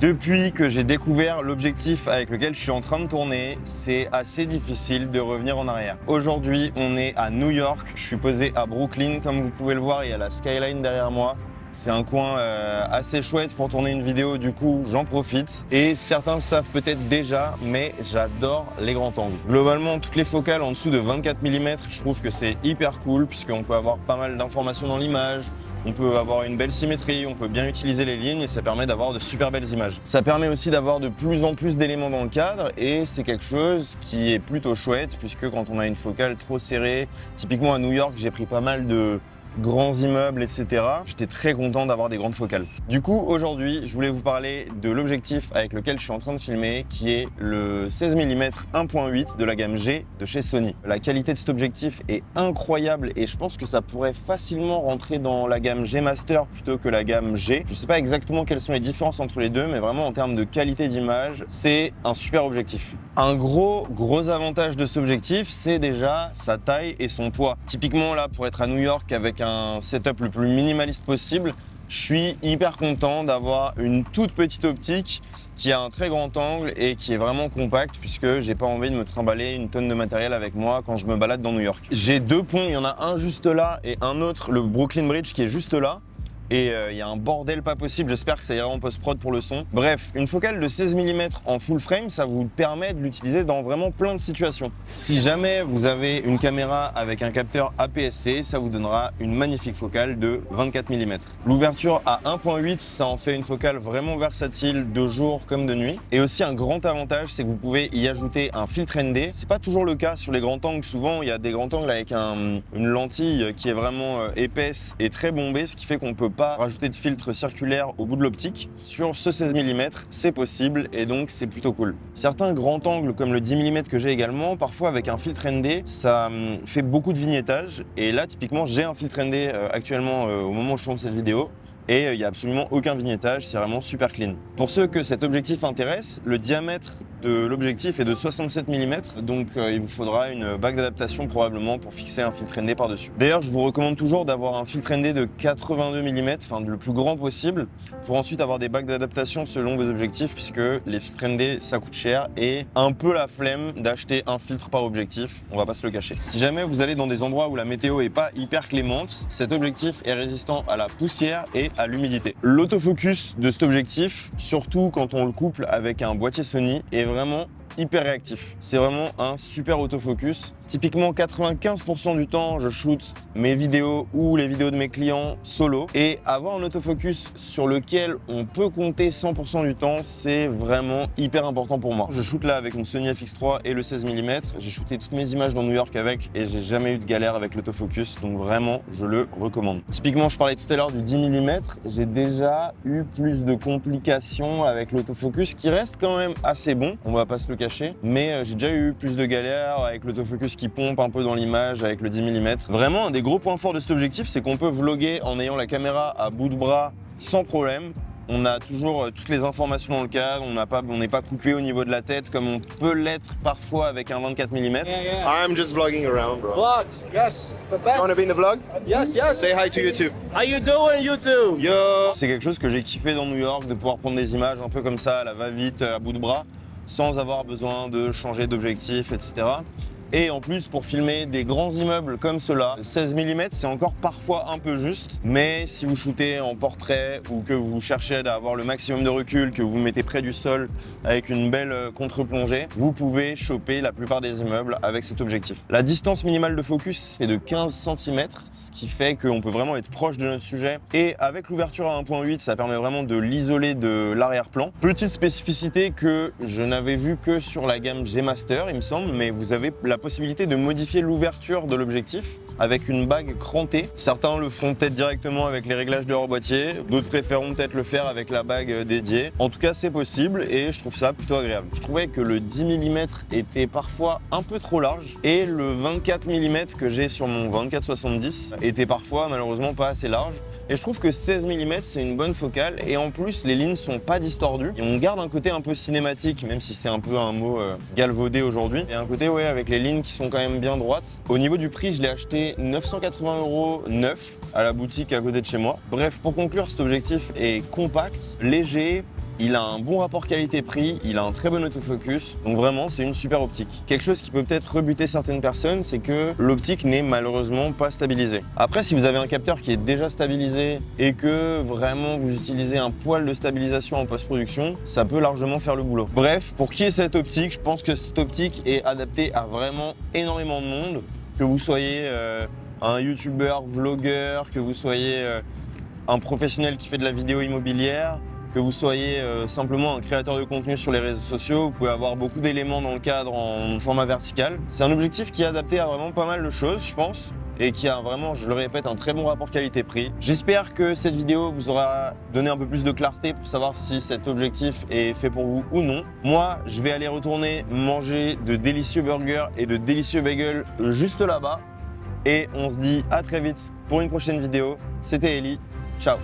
Depuis que j'ai découvert l'objectif avec lequel je suis en train de tourner, c'est assez difficile de revenir en arrière. Aujourd'hui, on est à New York, je suis posé à Brooklyn, comme vous pouvez le voir, il y a la skyline derrière moi. C'est un coin assez chouette pour tourner une vidéo, du coup j'en profite. Et certains savent peut-être déjà, mais j'adore les grands angles. Globalement, toutes les focales en dessous de 24 mm, je trouve que c'est hyper cool puisqu'on peut avoir pas mal d'informations dans l'image, on peut avoir une belle symétrie, on peut bien utiliser les lignes et ça permet d'avoir de super belles images. Ça permet aussi d'avoir de plus en plus d'éléments dans le cadre et c'est quelque chose qui est plutôt chouette puisque quand on a une focale trop serrée, typiquement à New York, j'ai pris pas mal de grands immeubles, etc. J'étais très content d'avoir des grandes focales. Du coup, aujourd'hui, je voulais vous parler de l'objectif avec lequel je suis en train de filmer, qui est le 16 mm 1.8 de la gamme G de chez Sony. La qualité de cet objectif est incroyable et je pense que ça pourrait facilement rentrer dans la gamme G Master plutôt que la gamme G. Je ne sais pas exactement quelles sont les différences entre les deux, mais vraiment en termes de qualité d'image, c'est un super objectif. Un gros avantage de cet objectif, c'est déjà sa taille et son poids. Typiquement là, pour être à New York avec un setup le plus minimaliste possible, je suis hyper content d'avoir une toute petite optique qui a un très grand angle et qui est vraiment compact puisque j'ai pas envie de me trimballer une tonne de matériel avec moi quand je me balade dans New York. J'ai deux ponts, il y en a un juste là et un autre, le Brooklyn Bridge, qui est juste là. Et il y a un bordel pas possible, j'espère que ça ira en post-prod pour le son. Bref, une focale de 16 mm en full frame, ça vous permet de l'utiliser dans vraiment plein de situations. Si jamais vous avez une caméra avec un capteur APS-C, ça vous donnera une magnifique focale de 24 mm. L'ouverture à 1.8, ça en fait une focale vraiment versatile de jour comme de nuit. Et aussi un grand avantage, c'est que vous pouvez y ajouter un filtre ND. C'est pas toujours le cas sur les grands angles, souvent il y a des grands angles avec une lentille qui est vraiment épaisse et très bombée, ce qui fait qu'on peut pas rajouter de filtre circulaire au bout de l'optique. Sur ce 16 mm, c'est possible et donc c'est plutôt cool. Certains grands angles comme le 10 mm que j'ai également, parfois avec un filtre ND, ça fait beaucoup de vignettage et là typiquement j'ai un filtre ND actuellement au moment où je tourne cette vidéo. Et il n'y a absolument aucun vignettage, c'est vraiment super clean. Pour ceux que cet objectif intéresse, le diamètre de l'objectif est de 67 mm, donc il vous faudra une bague d'adaptation probablement pour fixer un filtre ND par-dessus. D'ailleurs, je vous recommande toujours d'avoir un filtre ND de 82 mm, enfin le plus grand possible, pour ensuite avoir des bagues d'adaptation selon vos objectifs, puisque les filtres ND ça coûte cher et un peu la flemme d'acheter un filtre par objectif, on va pas se le cacher. Si jamais vous allez dans des endroits où la météo est pas hyper clémente, cet objectif est résistant à la poussière et à l'humidité. L'autofocus de cet objectif, surtout quand on le couple avec un boîtier Sony, est vraiment hyper réactif. C'est vraiment un super autofocus. Typiquement 95% du temps, je shoot mes vidéos ou les vidéos de mes clients solo et avoir un autofocus sur lequel on peut compter 100% du temps, c'est vraiment hyper important pour moi. Je shoot là avec une Sony FX3 et le 16 mm. J'ai shooté toutes mes images dans New York avec et j'ai jamais eu de galère avec l'autofocus, donc vraiment, je le recommande. Typiquement, je parlais tout à l'heure du 10 mm. J'ai déjà eu plus de complications avec l'autofocus qui reste quand même assez bon, on va pas se le cacher, mais j'ai déjà eu plus de galères avec l'autofocus qui pompe un peu dans l'image avec le 10 mm. Vraiment, un des gros points forts de cet objectif, c'est qu'on peut vlogger en ayant la caméra à bout de bras sans problème. On a toujours toutes les informations dans le cadre, on n'est pas coupé au niveau de la tête comme on peut l'être parfois avec un 24 mm. Yeah. I'm just vlogging around, bro. Vlog, yes, the best. You wanna be in the vlog? Yes. Say hi to YouTube. How you doing, YouTube? Yo! C'est quelque chose que j'ai kiffé dans New York, de pouvoir prendre des images un peu comme ça, à la va-vite, à bout de bras, sans avoir besoin de changer d'objectif, etc. Et en plus, pour filmer des grands immeubles comme ceux-là, 16 mm, c'est encore parfois un peu juste. Mais si vous shootez en portrait ou que vous cherchez à avoir le maximum de recul, que vous vous mettez près du sol avec une belle contre-plongée, vous pouvez choper la plupart des immeubles avec cet objectif. La distance minimale de focus est de 15 cm, ce qui fait qu'on peut vraiment être proche de notre sujet. Et avec l'ouverture à 1.8, ça permet vraiment de l'isoler de l'arrière-plan. Petite spécificité que je n'avais vue que sur la gamme G Master, il me semble, mais vous avez la possibilité de modifier l'ouverture de l'objectif avec une bague crantée. Certains le feront peut-être directement avec les réglages de leur boîtier, d'autres préféreront peut-être le faire avec la bague dédiée. En tout cas, c'est possible et je trouve ça plutôt agréable. Je trouvais que le 10 mm était parfois un peu trop large et le 24 mm que j'ai sur mon 24-70 était parfois malheureusement pas assez large. Et je trouve que 16 mm c'est une bonne focale et en plus les lignes sont pas distordues et on garde un côté un peu cinématique, même si c'est un peu un mot galvaudé aujourd'hui. Et un côté avec les lignes qui sont quand même bien droites. Au niveau du prix, je l'ai acheté donné 980 € neuf à la boutique à côté de chez moi. Bref, pour conclure, cet objectif est compact, léger, il a un bon rapport qualité-prix, il a un très bon autofocus, donc vraiment c'est une super optique. Quelque chose qui peut peut-être rebuter certaines personnes, c'est que l'optique n'est malheureusement pas stabilisée. Après, si vous avez un capteur qui est déjà stabilisé et que vraiment vous utilisez un poil de stabilisation en post-production, ça peut largement faire le boulot. Bref, pour qui est cette optique, je pense que cette optique est adaptée à vraiment énormément de monde, que vous soyez un youtubeur, vlogueur, que vous soyez un professionnel qui fait de la vidéo immobilière, que vous soyez simplement un créateur de contenu sur les réseaux sociaux, vous pouvez avoir beaucoup d'éléments dans le cadre en format vertical. C'est un objectif qui est adapté à vraiment pas mal de choses, je pense, et qui a vraiment, je le répète, un très bon rapport qualité-prix. J'espère que cette vidéo vous aura donné un peu plus de clarté pour savoir si cet objectif est fait pour vous ou non. Moi, je vais aller retourner manger de délicieux burgers et de délicieux bagels juste là-bas. Et on se dit à très vite pour une prochaine vidéo. C'était Eli, ciao!